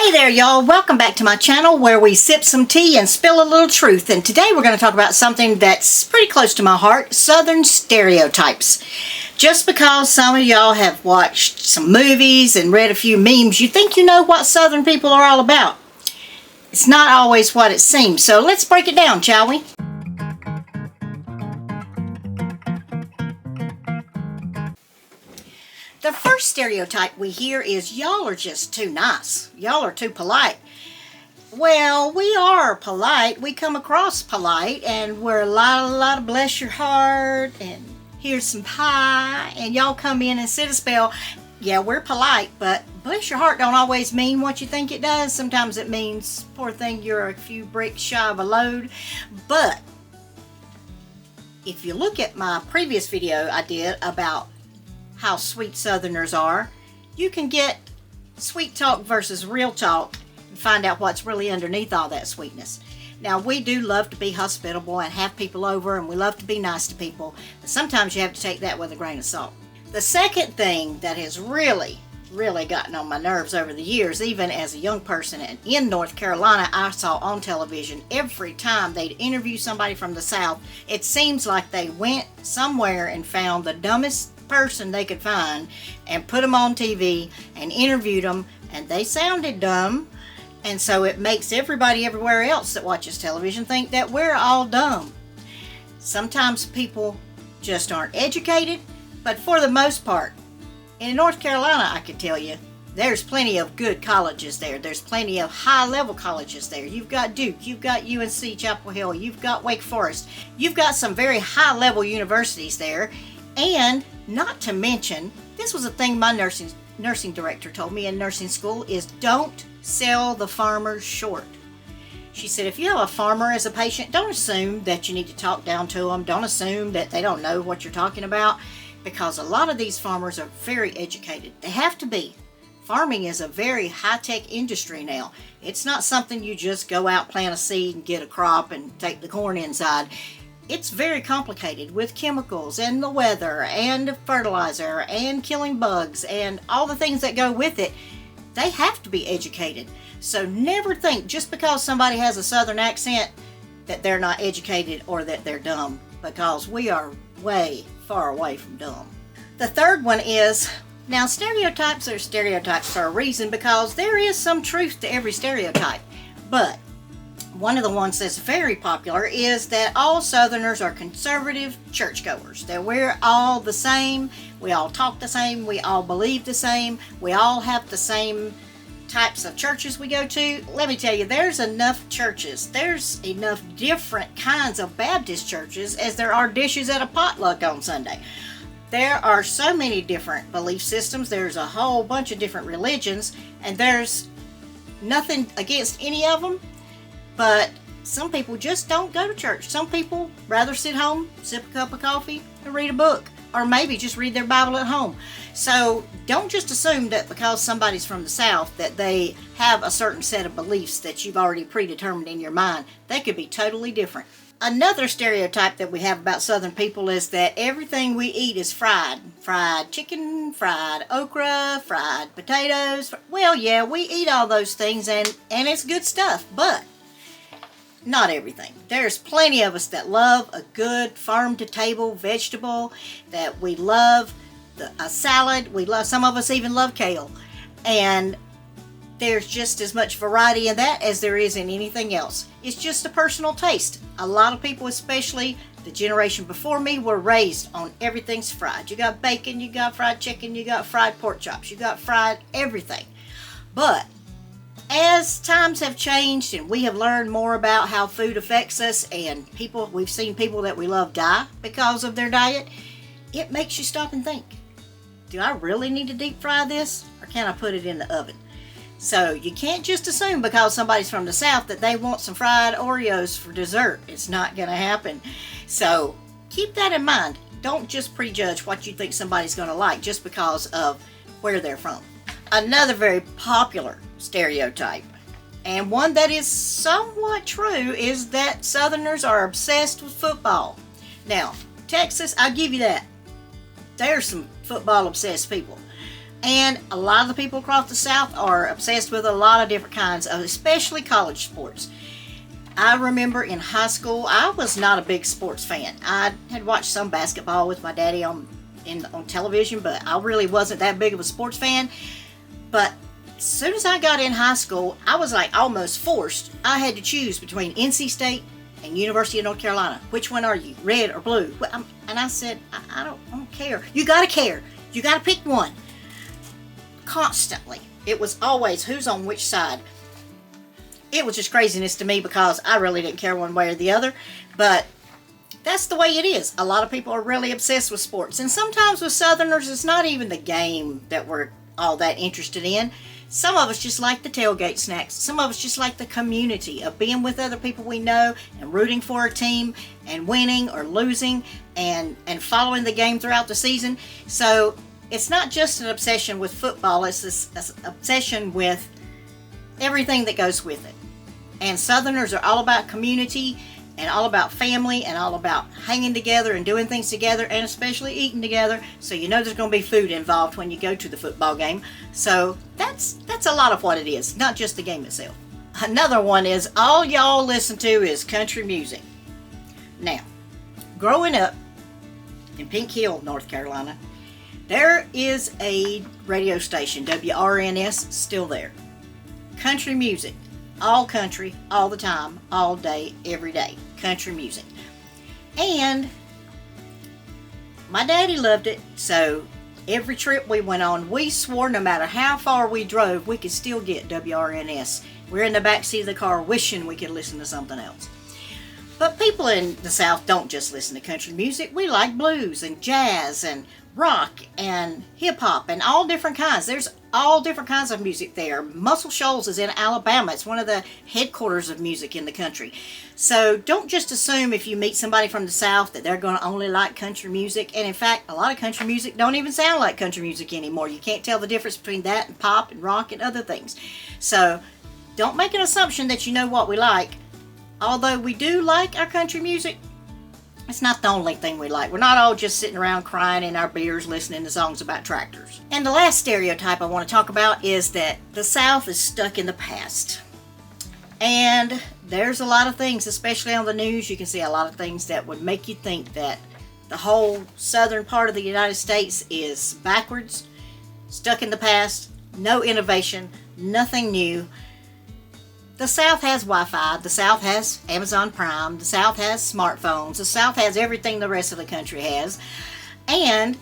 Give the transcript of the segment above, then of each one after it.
Hey there y'all, welcome back to my channel where we sip some tea and spill a little truth. And today we're going to talk about something that's pretty close to my heart, Southern stereotypes. Just because some of y'all have watched some movies and read a few memes, you think you know what Southern people are all about. It's not always what it seems, so let's break it down, shall we? The first stereotype we hear is y'all are just too nice. Y'all are too polite. Well, we are polite. We come across polite, and we're a lot of bless your heart, and here's some pie, and y'all come in and sit a spell. Yeah, we're polite, but bless your heart don't always mean what you think it does. Sometimes it means, poor thing, you're a few bricks shy of a load. But if you look at my previous video I did about how sweet Southerners are, you can get sweet talk versus real talk and find out what's really underneath all that sweetness. Now, we do love to be hospitable and have people over, and we love to be nice to people, but sometimes you have to take that with a grain of salt. The second thing that has really gotten on my nerves over the years, even as a young person, and in North Carolina, I saw on television every time they'd interview somebody from the South, it seems like they went somewhere and found the dumbest person they could find and put them on TV and interviewed them, and they sounded dumb, and so it makes everybody everywhere else that watches television think that we're all dumb. Sometimes people just aren't educated, but for the most part, in North Carolina, I can tell you, there's plenty of good colleges there. There's plenty of high-level colleges there. You've got Duke, you've got UNC Chapel Hill, you've got Wake Forest. You've got some very high-level universities there. And not to mention, this was a thing my nursing director told me in nursing school, is don't sell the farmers short. She said, if you have a farmer as a patient, don't assume that you need to talk down to them. Don't assume that they don't know what you're talking about, because a lot of these farmers are very educated. They have to be. Farming is a very high-tech industry now. It's not something you just go out, plant a seed, and get a crop and take the corn inside. It's very complicated with chemicals and the weather and fertilizer and killing bugs and all the things that go with it. They have to be educated. So never think just because somebody has a Southern accent that they're not educated or that they're dumb, because we are way far away from dumb. The third one is, now stereotypes are stereotypes for a reason, because there is some truth to every stereotype. But one of the ones that's very popular is that all Southerners are conservative churchgoers. That we're all the same, we all talk the same, we all believe the same, we all have the same types of churches we go to. Let me tell you, there's enough churches, there's enough different kinds of Baptist churches as there are dishes at a potluck on Sunday. There are so many different belief systems, there's a whole bunch of different religions, and there's nothing against any of them. But some people just don't go to church. Some people rather sit home, sip a cup of coffee, and read a book. Or maybe just read their Bible at home. So don't just assume that because somebody's from the South that they have a certain set of beliefs that you've already predetermined in your mind. They could be totally different. Another stereotype that we have about Southern people is that everything we eat is fried. Fried chicken, fried okra, fried potatoes. Well, yeah, we eat all those things and it's good stuff, but not everything. There's plenty of us that love a good farm-to-table vegetable, that we love a salad. We love, some of us even love kale. And there's just as much variety in that as there is in anything else. It's just a personal taste. A lot of people, especially the generation before me, were raised on everything's fried. You got bacon, you got fried chicken, you got fried pork chops, you got fried everything. But as times have changed and we have learned more about how food affects us, and we've seen people that we love die because of their diet, it makes you stop and think, do I really need to deep fry this, or can I put it in the oven? So you can't just assume because somebody's from the South that they want some fried Oreos for dessert. It's not going to happen. So keep that in mind. Don't just prejudge what you think somebody's going to like just because of where they're from. Another very popular stereotype, and one that is somewhat true, is that Southerners are obsessed with football. Now, Texas, I'll give you that. There's some football obsessed people. And a lot of the people across the South are obsessed with a lot of different kinds of, especially college sports. I remember in high school, I was not a big sports fan. I had watched some basketball with my daddy on television, but I really wasn't that big of a sports fan. But as soon as I got in high school, I was like almost forced. I had to choose between NC State and University of North Carolina. Which one are you, red or blue? And I said, I don't care. You gotta care. You gotta pick one. Constantly. It was always who's on which side. It was just craziness to me because I really didn't care one way or the other. But that's the way it is. A lot of people are really obsessed with sports. And sometimes with Southerners, it's not even the game that we're all that interested in. Some of us just like the tailgate snacks. Some of us just like the community of being with other people we know and rooting for a team and winning or losing and following the game throughout the season. So it's not just an obsession with football. It's this obsession with everything that goes with it. And Southerners are all about community and all about family and all about hanging together and doing things together and especially eating together. So you know there's going to be food involved when you go to the football game. So that's a lot of what it is, not just the game itself. Another one is all y'all listen to is country music. Now, growing up in Pink Hill, North Carolina, there is a radio station, WRNS, still there. Country music. All country, all the time, all day, every day. Country music. And my daddy loved it, so every trip we went on, we swore no matter how far we drove, we could still get WRNS. We're in the backseat of the car wishing we could listen to something else. But people in the South don't just listen to country music. We like blues and jazz and rock and hip-hop and all different kinds. There's all different kinds of music there. Muscle Shoals is in Alabama. It's one of the headquarters of music in the country. So don't just assume if you meet somebody from the South that they're going to only like country music. And in fact, a lot of country music don't even sound like country music anymore. You can't tell the difference between that and pop and rock and other things. So don't make an assumption that you know what we like. Although we do like our country music, it's not the only thing we like. We're not all just sitting around crying in our beers listening to songs about tractors. And the last stereotype I want to talk about is that the South is stuck in the past. And there's a lot of things, especially on the news, you can see a lot of things that would make you think that the whole southern part of the United States is backwards, stuck in the past, no innovation, nothing new. The South has Wi-Fi, the South has Amazon Prime, the South has smartphones, the South has everything the rest of the country has. And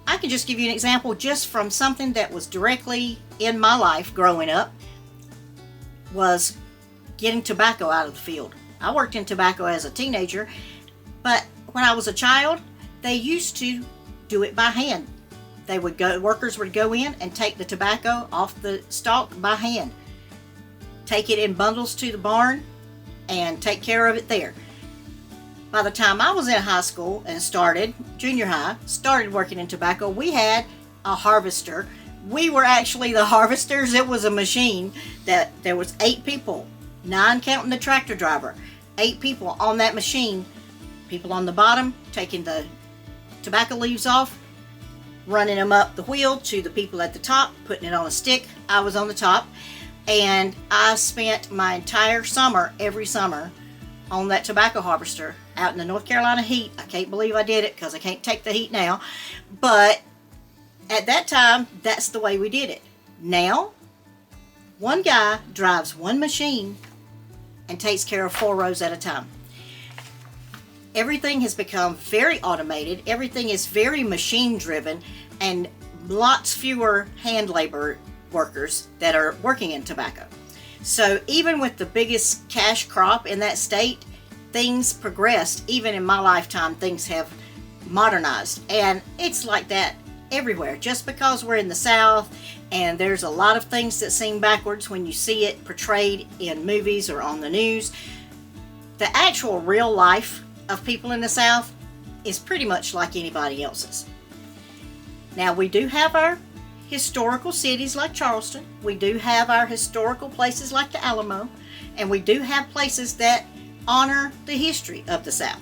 I can just give you an example just from something that was directly in my life growing up, was getting tobacco out of the field. I worked in tobacco as a teenager, but when I was a child, they used to do it by hand. Workers would go in and take the tobacco off the stalk by hand. Take it in bundles to the barn and take care of it there. By the time I was in high school and junior high, started working in tobacco, we had a harvester. We were actually the harvesters. It was a machine that there was 8 people, 9 counting the tractor driver, 8 people on that machine. People on the bottom taking the tobacco leaves off, running them up the wheel to the people at the top, putting it on a stick. I was on the top. And I spent my entire summer, every summer, on that tobacco harvester out in the North Carolina heat. I can't believe I did it because I can't take the heat now. But at that time, that's the way we did it. Now, one guy drives one machine and takes care of 4 rows at a time. Everything has become very automated. Everything is very machine driven and lots fewer hand labor workers that are working in tobacco. So even with the biggest cash crop in that state, things progressed. Even in my lifetime, things have modernized. And it's like that everywhere. Just because we're in the South and there's a lot of things that seem backwards when you see it portrayed in movies or on the news, the actual real life of people in the South is pretty much like anybody else's. Now, we do have our historical cities like Charleston. We do have our historical places like the Alamo, and we do have places that honor the history of the South.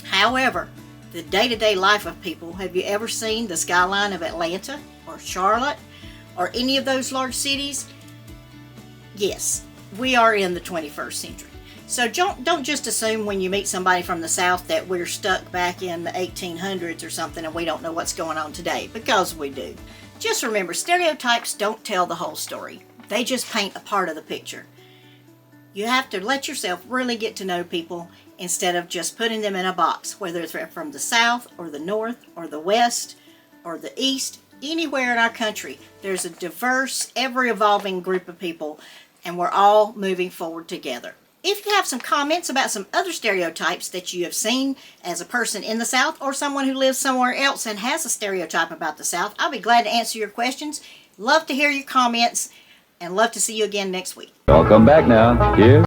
However, the day-to-day life of people, have you ever seen the skyline of Atlanta or or Charlotte or any of those large cities, yes, we are in the 21st century. So don't just assume when you meet somebody from the South that we're stuck back in the 1800s or something and we don't know what's going on today, because we do. Just remember, stereotypes don't tell the whole story. They just paint a part of the picture. You have to let yourself really get to know people instead of just putting them in a box, whether it's from the South or the North or the West or the East. Anywhere in our country, there's a diverse, ever-evolving group of people, and we're all moving forward together. If you have some comments about some other stereotypes that you have seen as a person in the South or someone who lives somewhere else and has a stereotype about the South, I'll be glad to answer your questions. Love to hear your comments and love to see you again next week. I'll come back now. Here